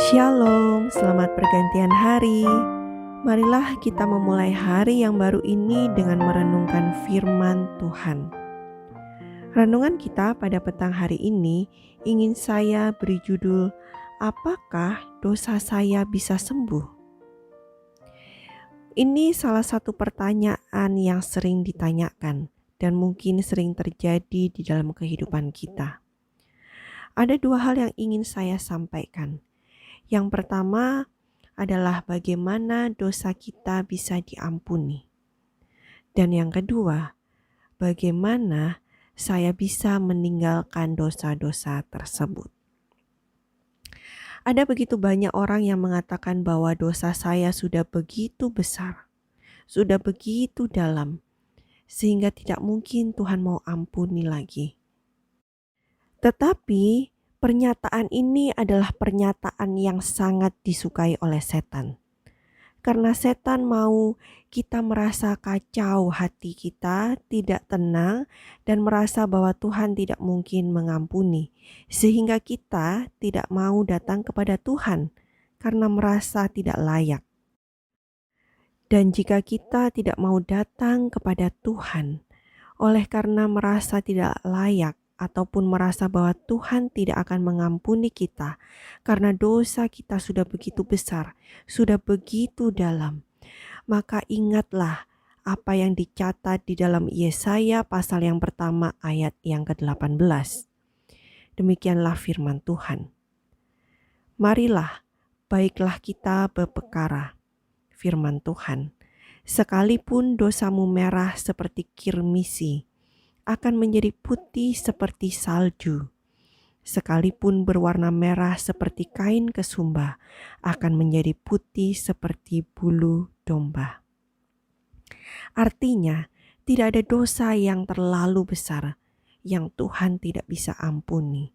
Shalom, selamat pergantian hari. Marilah kita memulai hari yang baru ini dengan merenungkan firman Tuhan. Renungan kita pada petang hari ini ingin saya beri judul, apakah dosa saya bisa sembuh? Ini salah satu pertanyaan yang sering ditanyakan dan mungkin sering terjadi di dalam kehidupan kita. Ada dua hal yang ingin saya sampaikan. Yang pertama adalah bagaimana dosa kita bisa diampuni. Dan yang kedua, bagaimana saya bisa meninggalkan dosa-dosa tersebut. Ada begitu banyak orang yang mengatakan bahwa dosa saya sudah begitu besar, sudah begitu dalam, sehingga tidak mungkin Tuhan mau ampuni lagi. Tetapi pernyataan ini adalah pernyataan yang sangat disukai oleh setan. Karena setan mau kita merasa kacau hati kita, tidak tenang, dan merasa bahwa Tuhan tidak mungkin mengampuni. Sehingga kita tidak mau datang kepada Tuhan karena merasa tidak layak. Dan jika kita tidak mau datang kepada Tuhan oleh karena merasa tidak layak, ataupun merasa bahwa Tuhan tidak akan mengampuni kita karena dosa kita sudah begitu besar, sudah begitu dalam, maka ingatlah apa yang dicatat di dalam Yesaya pasal yang pertama ayat yang ke-18. Demikianlah firman Tuhan. Marilah, baiklah kita berperkara, firman Tuhan. Sekalipun dosamu merah seperti kirmisi, akan menjadi putih seperti salju. Sekalipun berwarna merah seperti kain kesumba, akan menjadi putih seperti bulu domba. Artinya, tidak ada dosa yang terlalu besar yang Tuhan tidak bisa ampuni.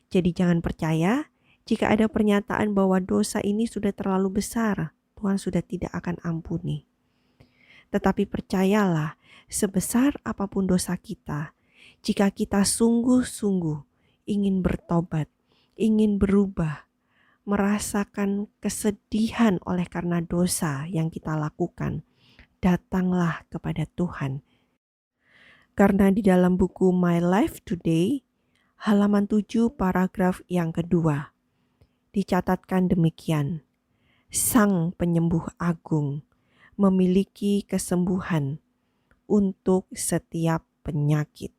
Jadi jangan percaya jika ada pernyataan bahwa dosa ini sudah terlalu besar, Tuhan sudah tidak akan ampuni. Tetapi percayalah, sebesar apapun dosa kita, jika kita sungguh-sungguh ingin bertobat, ingin berubah, merasakan kesedihan oleh karena dosa yang kita lakukan, datanglah kepada Tuhan. Karena di dalam buku My Life Today, halaman 7 paragraf yang kedua, dicatatkan demikian. Sang Penyembuh Agung memiliki kesembuhan untuk setiap penyakit.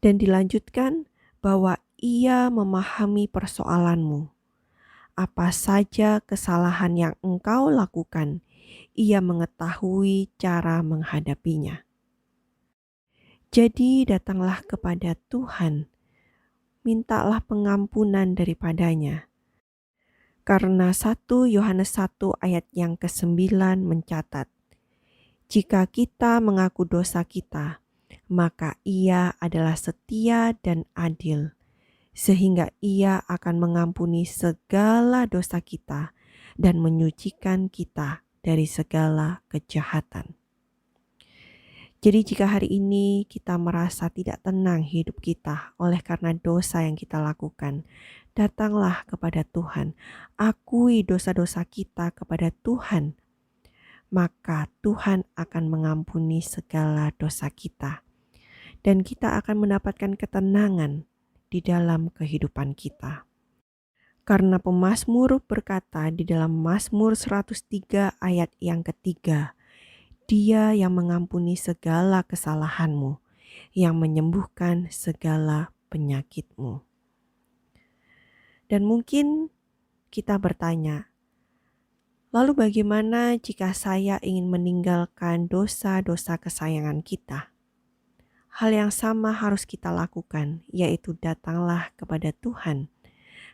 Dan dilanjutkan bahwa Ia memahami persoalanmu. Apa saja kesalahan yang engkau lakukan, Ia mengetahui cara menghadapinya. Jadi datanglah kepada Tuhan, mintalah pengampunan daripadanya. Karena 1 Yohanes 1 ayat yang ke-9 mencatat, jika kita mengaku dosa kita, maka Ia adalah setia dan adil, sehingga Ia akan mengampuni segala dosa kita dan menyucikan kita dari segala kejahatan. Jadi jika hari ini kita merasa tidak tenang hidup kita oleh karena dosa yang kita lakukan, datanglah kepada Tuhan, akui dosa-dosa kita kepada Tuhan, maka Tuhan akan mengampuni segala dosa kita. Dan kita akan mendapatkan ketenangan di dalam kehidupan kita. Karena pemazmur berkata di dalam Mazmur 103 ayat yang ketiga, Dia yang mengampuni segala kesalahanmu, yang menyembuhkan segala penyakitmu. Dan mungkin kita bertanya, lalu bagaimana jika saya ingin meninggalkan dosa-dosa kesayangan kita? Hal yang sama harus kita lakukan, yaitu datanglah kepada Tuhan.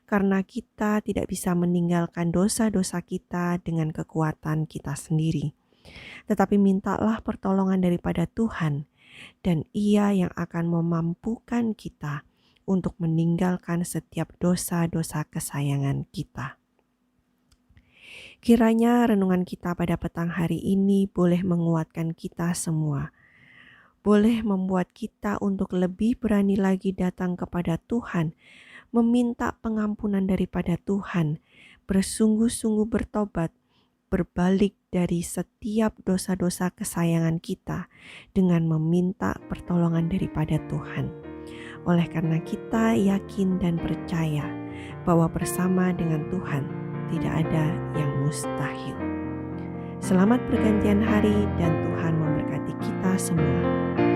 Karena kita tidak bisa meninggalkan dosa-dosa kita dengan kekuatan kita sendiri. Tetapi mintalah pertolongan daripada Tuhan, dan Ia yang akan memampukan kita untuk meninggalkan setiap dosa-dosa kesayangan kita. Kiranya renungan kita pada petang hari ini boleh menguatkan kita semua, boleh membuat kita untuk lebih berani lagi datang kepada Tuhan, meminta pengampunan daripada Tuhan, bersungguh-sungguh bertobat, berbalik dari setiap dosa-dosa kesayangan kita dengan meminta pertolongan daripada Tuhan. Oleh karena kita yakin dan percaya bahwa bersama dengan Tuhan tidak ada yang mustahil. Selamat pergantian hari dan Tuhan memberkati kita semua.